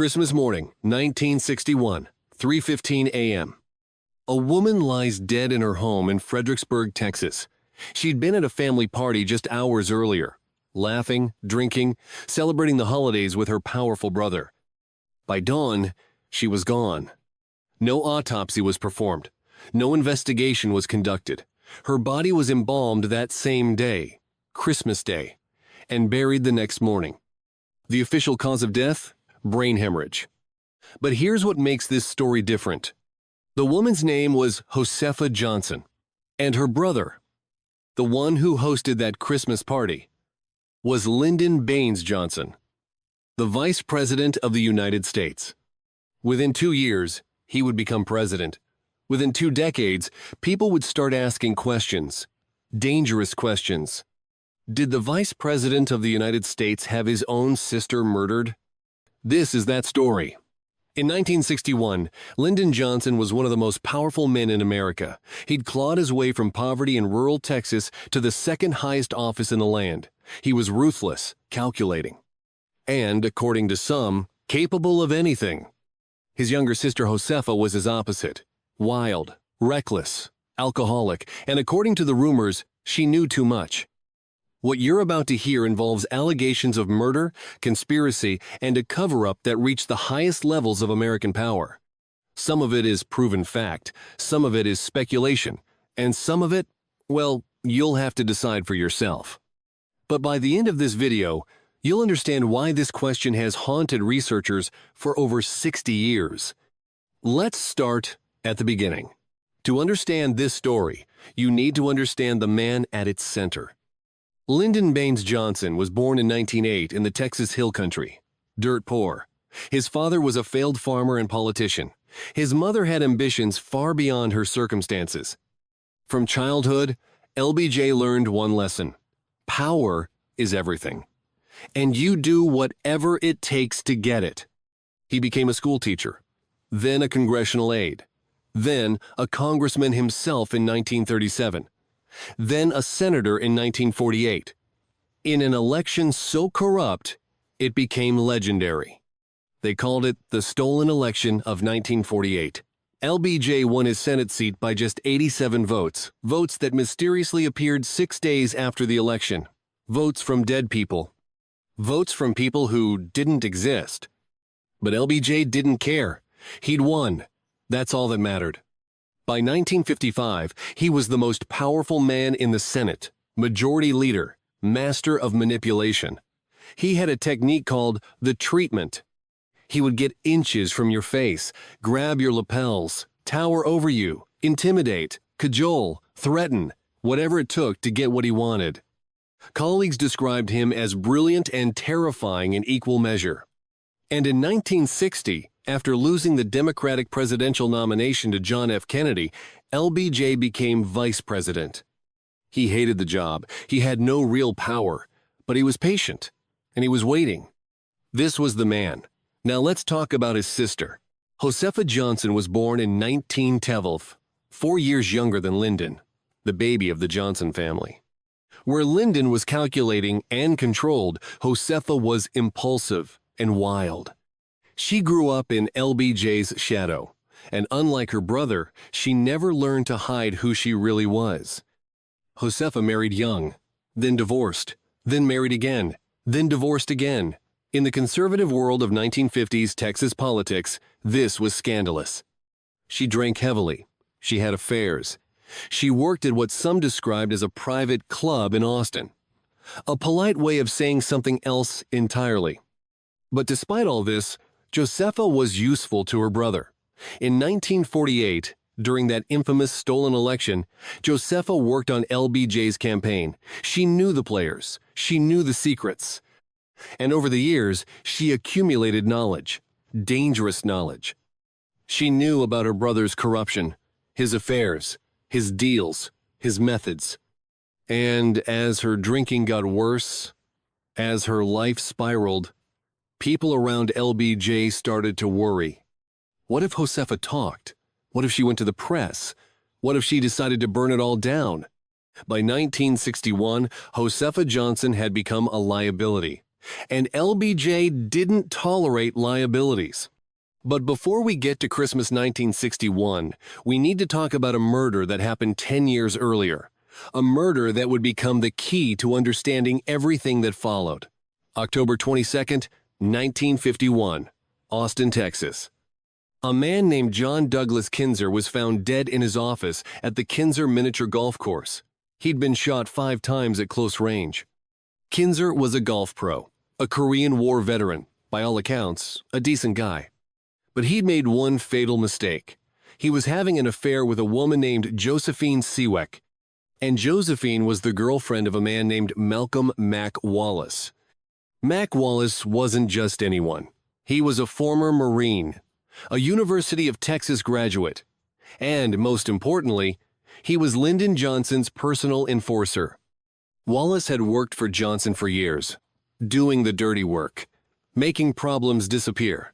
Christmas morning, 1961, 3:15 a.m. A woman lies dead in her home in Fredericksburg, Texas. She'd been at a family party just hours earlier, laughing, drinking, celebrating the holidays with her powerful brother. By dawn, she was gone. No autopsy was performed. No investigation was conducted. Her body was embalmed that same day, Christmas Day, and buried the next morning. The official cause of death? Brain hemorrhage. But here's what makes this story different. The woman's name was Josefa Johnson, and her brother, the one who hosted that Christmas party, was Lyndon Johnson, the Vice President of the United States. Within 2 years, he would become president. Within 2 decades, people would start asking questions, dangerous questions. Did the Vice President of the United States have his own sister murdered? This is that story. In 1961, Lyndon Johnson was one of the most powerful men in America. He'd clawed his way from poverty in rural Texas to the second highest office in the land. He was ruthless, calculating, and, according to some, capable of anything. His younger sister Josefa was his opposite. Wild, reckless, alcoholic, and according to the rumors, she knew too much. What you're about to hear involves allegations of murder, conspiracy, and a cover-up that reached the highest levels of American power. Some of it is proven fact, some of it is speculation, and some of it, well, you'll have to decide for yourself. But by the end of this video, you'll understand why this question has haunted researchers for over 60 years. Let's start at the beginning. To understand this story, you need to understand the man at its center. Lyndon Johnson was born in 1908 in the Texas Hill Country, dirt poor. His father was a failed farmer and politician. His mother had ambitions far beyond her circumstances. From childhood, LBJ learned one lesson: power is everything, and you do whatever it takes to get it. He became a school teacher, then a congressional aide, then a congressman himself in 1937. Then a senator in 1948. In an election so corrupt, it became legendary. They called it the stolen election of 1948. LBJ won his Senate seat by just 87 votes, votes that mysteriously appeared 6 days after the election. Votes from dead people. Votes from people who didn't exist. But LBJ didn't care. He'd won. That's all that mattered. By 1955, he was the most powerful man in the Senate, majority leader, master of manipulation. He had a technique called the treatment. He would get inches from your face, grab your lapels, tower over you, intimidate, cajole, threaten, whatever it took to get what he wanted. Colleagues described him as brilliant and terrifying in equal measure. And in 1960, after losing the Democratic presidential nomination to John F. Kennedy, LBJ became vice president. He hated the job. He had no real power, but he was patient, and he was waiting. This was the man. Now let's talk about his sister. Josefa Johnson was born in 1912, 4 years younger than Lyndon, the baby of the Johnson family. Where Lyndon was calculating and controlled, Josefa was impulsive and wild. She grew up in LBJ's shadow, and unlike her brother, she never learned to hide who she really was. Josefa married young, then divorced, then married again, then divorced again. In the conservative world of 1950s Texas politics, this was scandalous. She drank heavily. She had affairs. She worked at what some described as a private club in Austin. A polite way of saying something else entirely. But despite all this, Josefa was useful to her brother. In 1948, during that infamous stolen election, Josefa worked on LBJ's campaign. She knew the players. She knew the secrets. And over the years, she accumulated knowledge, dangerous knowledge. She knew about her brother's corruption, his affairs, his deals, his methods. And as her drinking got worse, as her life spiraled, people around LBJ started to worry. What if Josefa talked? What if she went to the press? What if she decided to burn it all down? By 1961, Josefa Johnson had become a liability, And LBJ didn't tolerate liabilities. But before we get to Christmas 1961, we need to talk about a murder that happened 10 years earlier. A murder that would become the key to understanding everything that followed. October 22nd, 1951, Austin, Texas. A man named John Douglas Kinzer was found dead in his office at the Kinzer Miniature Golf Course. He'd been shot 5 times at close range. Kinzer was a golf pro, a Korean War veteran, by all accounts, a decent guy. But he'd made one fatal mistake. He was having an affair with a woman named Josephine Seeweck, and Josephine was the girlfriend of a man named Malcolm Mac Wallace. Mac Wallace wasn't just anyone. He was a former Marine, a University of Texas graduate, and, most importantly, he was Lyndon Johnson's personal enforcer. Wallace had worked for Johnson for years, doing the dirty work, making problems disappear.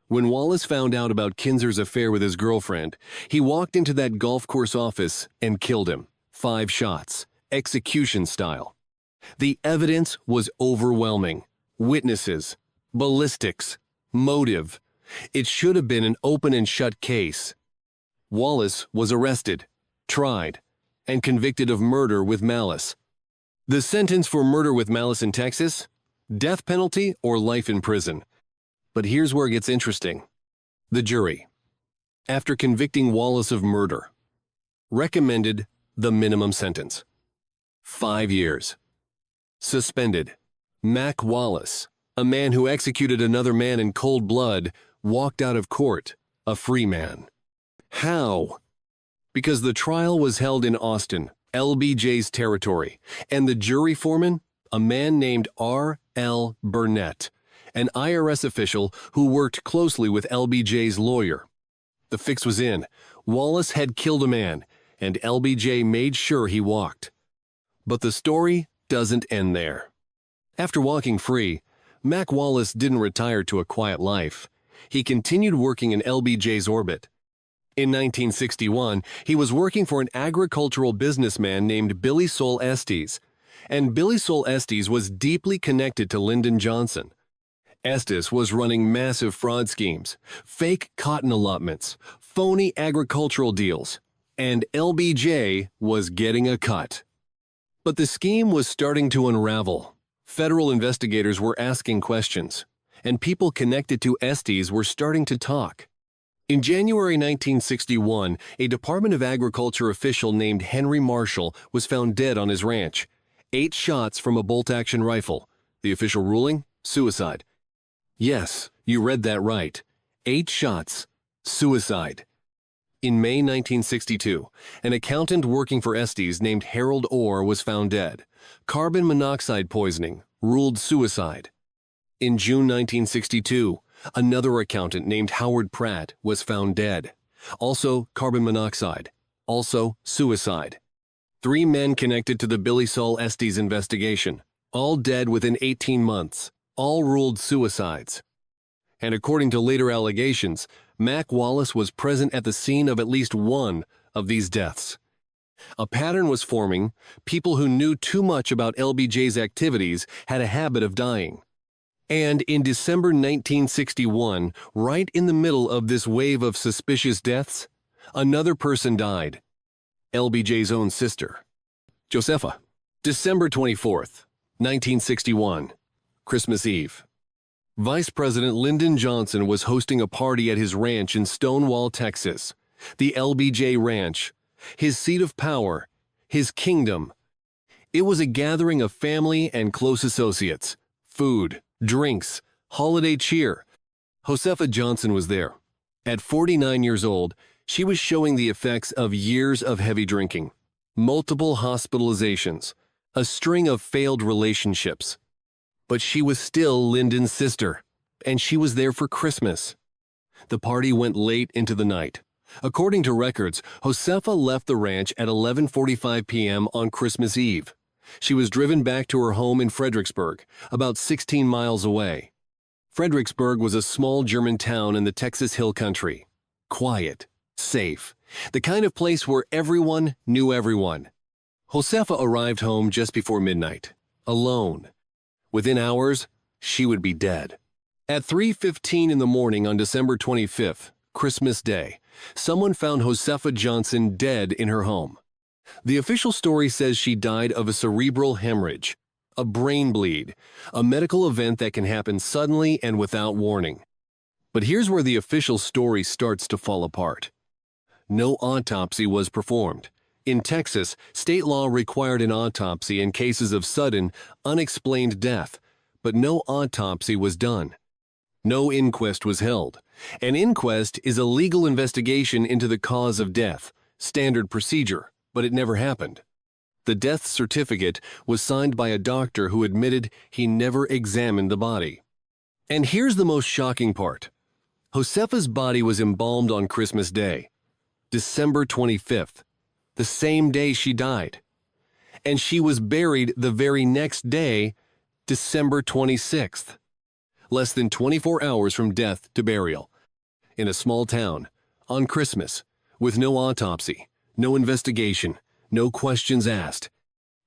When Wallace found out about Kinzer's affair with his girlfriend, he walked into that golf course office and killed him. 5 shots, execution style. The evidence was overwhelming. Witnesses, ballistics, motive. It should have been an open and shut case. Wallace was arrested, tried, and convicted of murder with malice. The sentence for murder with malice in Texas? Death penalty or life in prison. But here's where it gets interesting. The jury, after convicting Wallace of murder, recommended the minimum sentence. 5 years. Suspended. Mac Wallace, a man who executed another man in cold blood, walked out of court, a free man. How? Because the trial was held in Austin, LBJ's territory, and the jury foreman, a man named R.L. Burnett, an IRS official who worked closely with LBJ's lawyer. The fix was in. Wallace had killed a man, and LBJ made sure he walked. But the story doesn't end there. After walking free, Mac Wallace didn't retire to a quiet life. He continued working in LBJ's orbit. In 1961, he was working for an agricultural businessman named Billy Sol Estes, and Billy Sol Estes was deeply connected to Lyndon Johnson. Estes was running massive fraud schemes, fake cotton allotments, phony agricultural deals, and LBJ was getting a cut. But the scheme was starting to unravel. Federal investigators were asking questions, and people connected to Estes were starting to talk. In January 1961, a Department of Agriculture official named Henry Marshall was found dead on his ranch. 8 shots from a bolt-action rifle. The official ruling? Suicide. Yes, you read that right. 8 shots. Suicide. In May 1962, an accountant working for Estes named Harold Orr was found dead. Carbon monoxide poisoning, ruled suicide. In June 1962, another accountant named Howard Pratt was found dead. Also carbon monoxide, also suicide. 3 men connected to the Billy Sol Estes investigation, all dead within 18 months, all ruled suicides. And according to later allegations, Mac Wallace was present at the scene of at least one of these deaths. A pattern was forming. People who knew too much about LBJ's activities had a habit of dying. And in December 1961, right in the middle of this wave of suspicious deaths, another person died. LBJ's own sister, Josefa. December 24th, 1961, Christmas Eve. Vice President Lyndon Johnson was hosting a party at his ranch in Stonewall, Texas, the LBJ Ranch, his seat of power, his kingdom. It was a gathering of family and close associates, food, drinks, holiday cheer. Josefa Johnson was there. At 49 years old, she was showing the effects of years of heavy drinking, multiple hospitalizations, a string of failed relationships. But she was still Lyndon's sister, and she was there for Christmas. The party went late into the night. According to records, Josefa left the ranch at 11:45 p.m. on Christmas Eve. She was driven back to her home in Fredericksburg, about 16 miles away. Fredericksburg was a small German town in the Texas Hill Country. Quiet, safe, the kind of place where everyone knew everyone. Josefa arrived home just before midnight, alone. Within hours, she would be dead. At 3:15 in the morning on December 25th, Christmas Day, someone found Josefa Johnson dead in her home. The official story says she died of a cerebral hemorrhage, a brain bleed, a medical event that can happen suddenly and without warning. But here's where the official story starts to fall apart. No autopsy was performed. In Texas, state law required an autopsy in cases of sudden, unexplained death, but no autopsy was done. No inquest was held. An inquest is a legal investigation into the cause of death, standard procedure, but it never happened. The death certificate was signed by a doctor who admitted he never examined the body. And here's the most shocking part. Josefa's body was embalmed on Christmas Day, December 25th, the same day she died. And she was buried the very next day, December 26th. Less than 24 hours from death to burial, in a small town, on Christmas, with no autopsy, no investigation, no questions asked.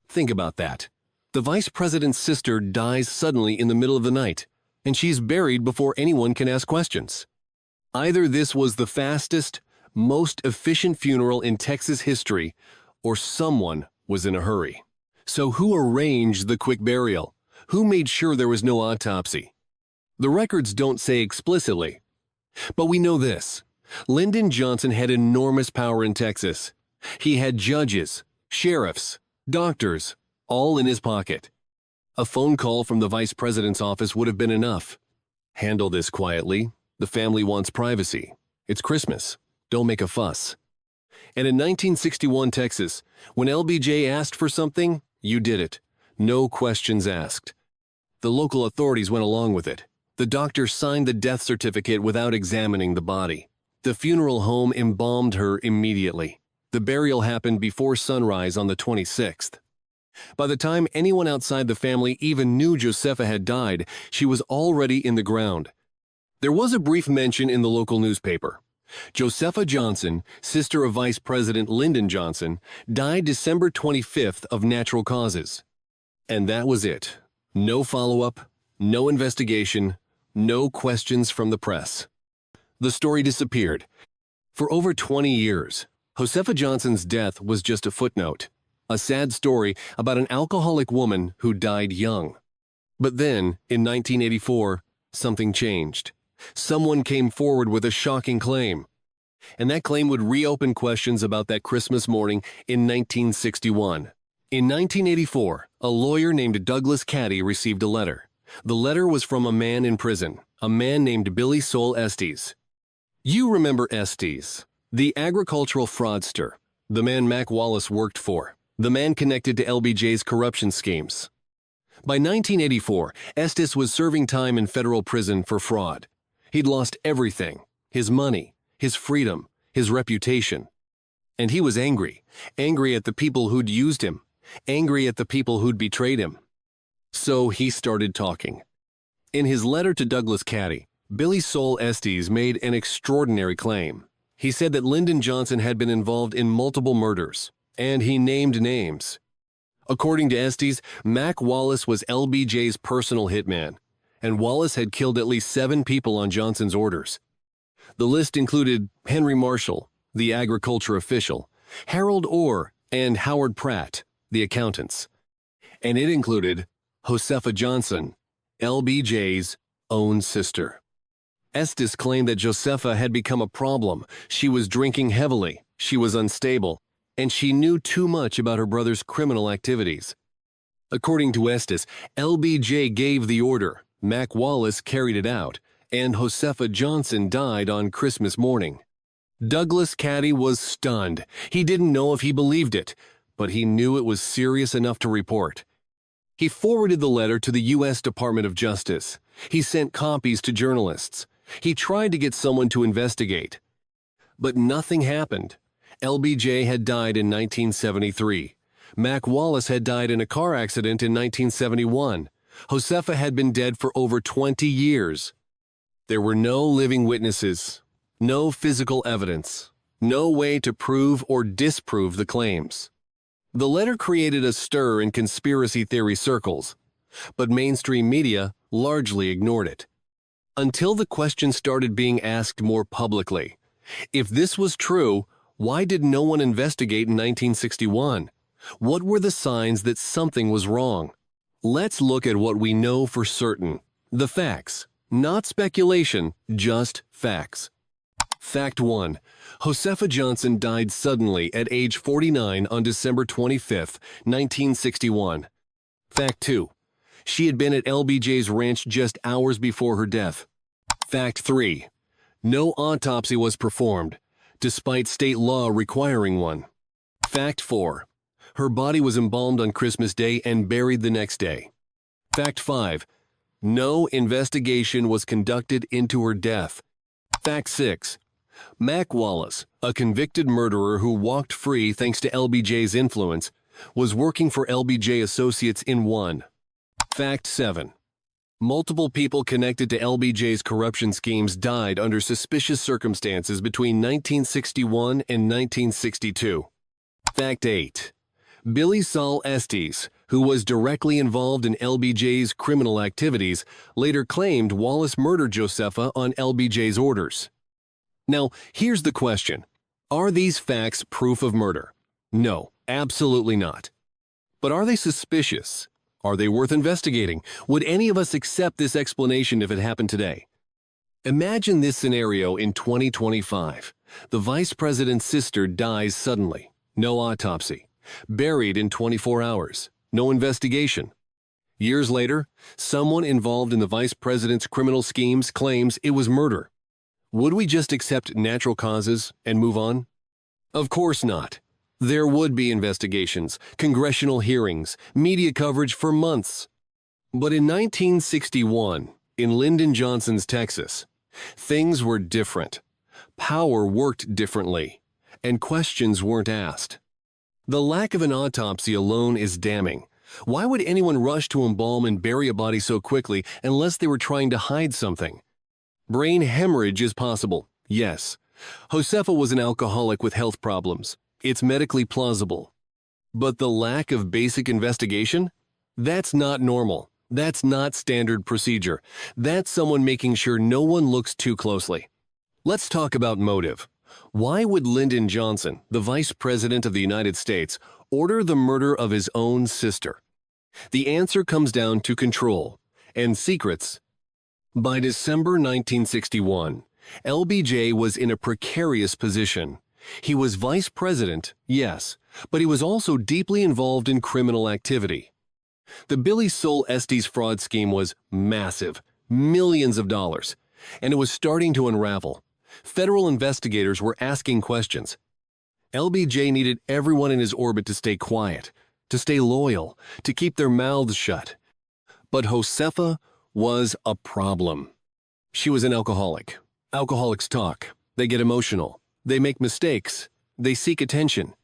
Think about that. The vice president's sister dies suddenly in the middle of the night, and she's buried before anyone can ask questions. Either this was the fastest, most efficient funeral in Texas history, or someone was in a hurry. So who arranged the quick burial? Who made sure there was no autopsy? The records don't say explicitly, but we know this. Lyndon Johnson had enormous power in Texas. He had judges, sheriffs, doctors, all in his pocket. A phone call from the vice president's office would have been enough. Handle this quietly. The family wants privacy. It's Christmas. Don't make a fuss. And in 1961 Texas, when LBJ asked for something, you did it. No questions asked. The local authorities went along with it. The doctor signed the death certificate without examining the body. The funeral home embalmed her immediately. The burial happened before sunrise on the 26th. By the time anyone outside the family even knew Josefa had died, she was already in the ground. There was a brief mention in the local newspaper. Josefa Johnson, sister of Vice President Lyndon Johnson, died December 25th of natural causes. And that was it. No follow-up, no investigation, no questions from the press. The story disappeared. For over 20 years, Josefa Johnson's death was just a footnote, a sad story about an alcoholic woman who died young. But then, in 1984, something changed. Someone came forward with a shocking claim. And that claim would reopen questions about that Christmas morning in 1961. In 1984, a lawyer named Douglas Caddy received a letter. The letter was from a man in prison, a man named Billy Sol Estes. You remember Estes, the agricultural fraudster, the man Mac Wallace worked for, the man connected to LBJ's corruption schemes. By 1984, Estes was serving time in federal prison for fraud. He'd lost everything, his money, his freedom, his reputation. And he was angry at the people who'd used him, angry at the people who'd betrayed him. So he started talking. In his letter to Douglas Caddy, Billy Sol Estes made an extraordinary claim. He said that Lyndon Johnson had been involved in multiple murders, and he named names. According to Estes, Mac Wallace was LBJ's personal hitman, and Wallace had killed at least 7 people on Johnson's orders. The list included Henry Marshall, the agriculture official, Harold Orr, and Howard Pratt, the accountants. And it included Josefa Johnson, LBJ's own sister. Estes claimed that Josefa had become a problem. She was drinking heavily, she was unstable, and she knew too much about her brother's criminal activities. According to Estes, LBJ gave the order, Mac Wallace carried it out, and Josefa Johnson died on Christmas morning. Douglas Caddy was stunned. He didn't know if he believed it, but he knew it was serious enough to report. He forwarded the letter to the U.S. Department of Justice. He sent copies to journalists. He tried to get someone to investigate. But nothing happened. LBJ had died in 1973. Mac Wallace had died in a car accident in 1971. Josefa had been dead for over 20 years. There were no living witnesses, no physical evidence, no way to prove or disprove the claims. The letter created a stir in conspiracy theory circles. but mainstream media largely ignored it. Until the question started being asked more publicly. If this was true, why did no one investigate in 1961? What were the signs that something was wrong? Let's look at what we know for certain. The facts. Not speculation, just facts. Fact 1. Josefa Johnson died suddenly at age 49 on December 25, 1961. Fact 2. She had been at LBJ's ranch just hours before her death. Fact 3. No autopsy was performed, despite state law requiring one. Fact 4. Her body was embalmed on Christmas Day and buried the next day. Fact 5. No investigation was conducted into her death. Fact 6. Mac Wallace, a convicted murderer who walked free thanks to LBJ's influence, was working for LBJ Associates in one. Fact 7. Multiple people connected to LBJ's corruption schemes died under suspicious circumstances between 1961 and 1962. Fact 8. Billy Saul Estes, who was directly involved in LBJ's criminal activities, later claimed Wallace murdered Josefa on LBJ's orders. Now, here's the question. Are these facts proof of murder? No, absolutely not. But are they suspicious? Are they worth investigating? Would any of us accept this explanation if it happened today? Imagine this scenario in 2025. The vice president's sister dies suddenly. No autopsy. Buried in 24 hours. No investigation. Years later, someone involved in the vice president's criminal schemes claims it was murder. Would we just accept natural causes and move on? Of course not. There would be investigations, congressional hearings, media coverage for months. But in 1961, in Lyndon Johnson's Texas, things were different. Power worked differently, and questions weren't asked. The lack of an autopsy alone is damning. Why would anyone rush to embalm and bury a body so quickly unless they were trying to hide something? Brain hemorrhage is possible, yes. Josefa was an alcoholic with health problems. It's medically plausible. But the lack of basic investigation? That's not normal. That's not standard procedure. That's someone making sure no one looks too closely. Let's talk about motive. Why would Lyndon Johnson, the Vice President of the United States, order the murder of his own sister? The answer comes down to control and secrets. By December 1961, LBJ was in a precarious position. He was vice president, yes, but he was also deeply involved in criminal activity. The Billy Saul Estes fraud scheme was massive, millions of dollars, and it was starting to unravel. Federal investigators were asking questions. LBJ needed everyone in his orbit to stay quiet, to stay loyal, to keep their mouths shut. But Josefa was a problem. She was an alcoholic. Alcoholics talk. They get emotional. They make mistakes. They seek attention.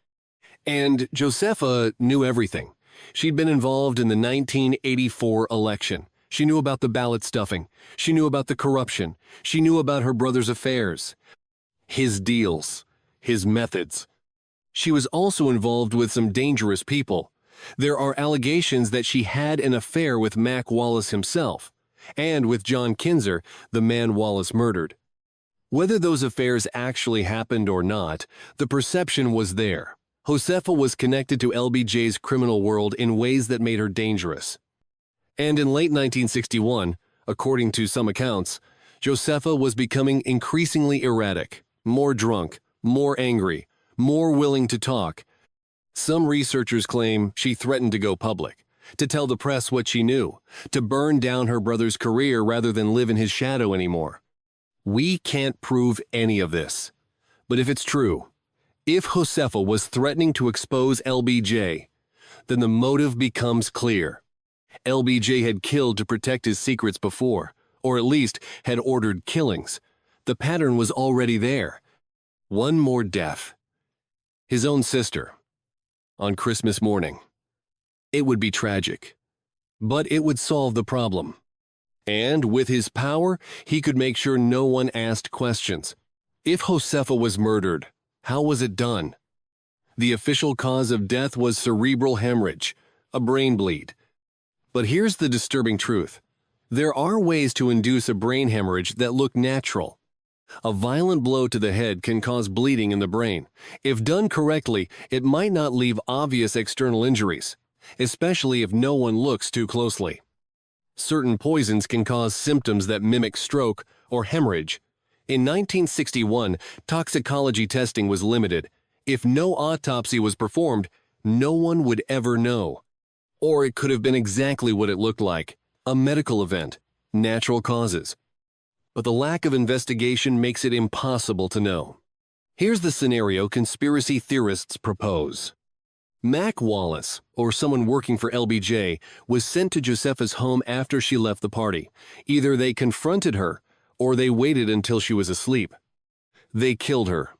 And Josefa knew everything. She'd been involved in the 1984 election. She knew about the ballot stuffing. She knew about the corruption. She knew about her brother's affairs, his deals, his methods. She was also involved with some dangerous people. There are allegations that she had an affair with Mac Wallace himself, and with John Kinzer, the man Wallace murdered. Whether those affairs actually happened or not, the perception was there. Josefa was connected to LBJ's criminal world in ways that made her dangerous. And in late 1961, according to some accounts, Josefa was becoming increasingly erratic, more drunk, more angry, more willing to talk. Some researchers claim she threatened to go public, to tell the press what she knew, to burn down her brother's career rather than live in his shadow anymore. We can't prove any of this. But if it's true, if Josefa was threatening to expose LBJ, then the motive becomes clear. LBJ had killed to protect his secrets before, or at least had ordered killings. The pattern was already there. One more death. His own sister. On Christmas morning. It would be tragic, but it would solve the problem. And with his power, he could make sure no one asked questions. If Josefa was murdered, how was it done? The official cause of death was cerebral hemorrhage, a brain bleed. But here's the disturbing truth. There are ways to induce a brain hemorrhage that look natural. A violent blow to the head can cause bleeding in the brain. If done correctly, it might not leave obvious external injuries, especially if no one looks too closely. Certain poisons can cause symptoms that mimic stroke or hemorrhage. In 1961, toxicology testing was limited. If no autopsy was performed, no one would ever know. Or it could have been exactly what it looked like, a medical event, natural causes. But the lack of investigation makes it impossible to know. Here's the scenario conspiracy theorists propose. Mac Wallace, or someone working for LBJ, was sent to Josefa's home after she left the party. Either they confronted her, or they waited until she was asleep. They killed her,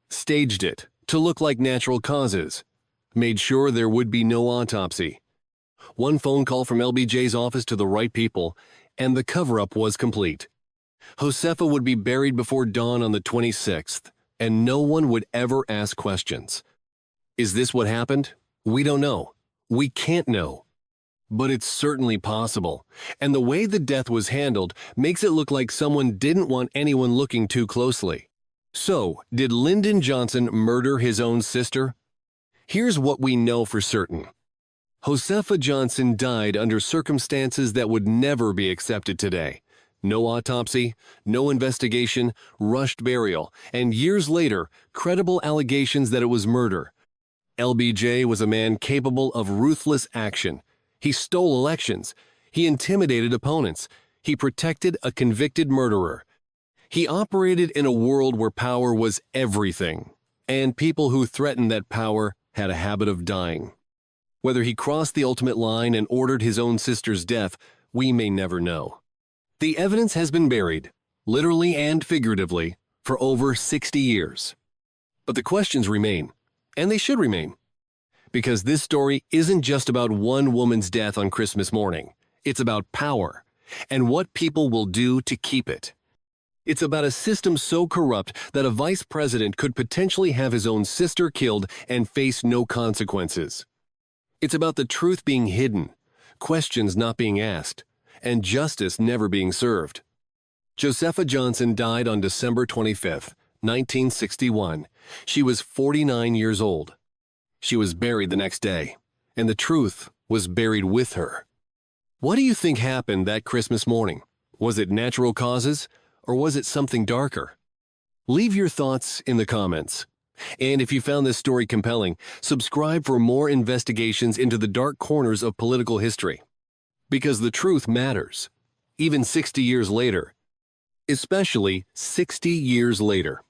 staged it to look like natural causes, made sure there would be no autopsy. One phone call from LBJ's office to the right people, and the cover-up was complete. Josefa would be buried before dawn on the 26th, and no one would ever ask questions. Is this what happened? We don't know. We can't know. But it's certainly possible, and the way the death was handled makes it look like someone didn't want anyone looking too closely. So, did Lyndon Johnson murder his own sister? Here's what we know for certain. Josefa Johnson died under circumstances that would never be accepted today. No autopsy, no investigation, rushed burial, and years later, credible allegations that it was murder. LBJ was a man capable of ruthless action. He stole elections. He intimidated opponents. He protected a convicted murderer. He operated in a world where power was everything, and people who threatened that power had a habit of dying. Whether he crossed the ultimate line and ordered his own sister's death, we may never know. The evidence has been buried, literally and figuratively, for over 60 years. But the questions remain, and they should remain. Because this story isn't just about one woman's death on Christmas morning. It's about power, and what people will do to keep it. It's about a system so corrupt that a vice president could potentially have his own sister killed and face no consequences. It's about the truth being hidden, questions not being asked, and justice never being served. Josefa Johnson died on December 25, 1961. She was 49 years old. She was buried the next day, and the truth was buried with her. What do you think happened that Christmas morning? Was it natural causes, or was it something darker? Leave your thoughts in the comments. And if you found this story compelling, subscribe for more investigations into the dark corners of political history. Because the truth matters, even 60 years later. Especially 60 years later.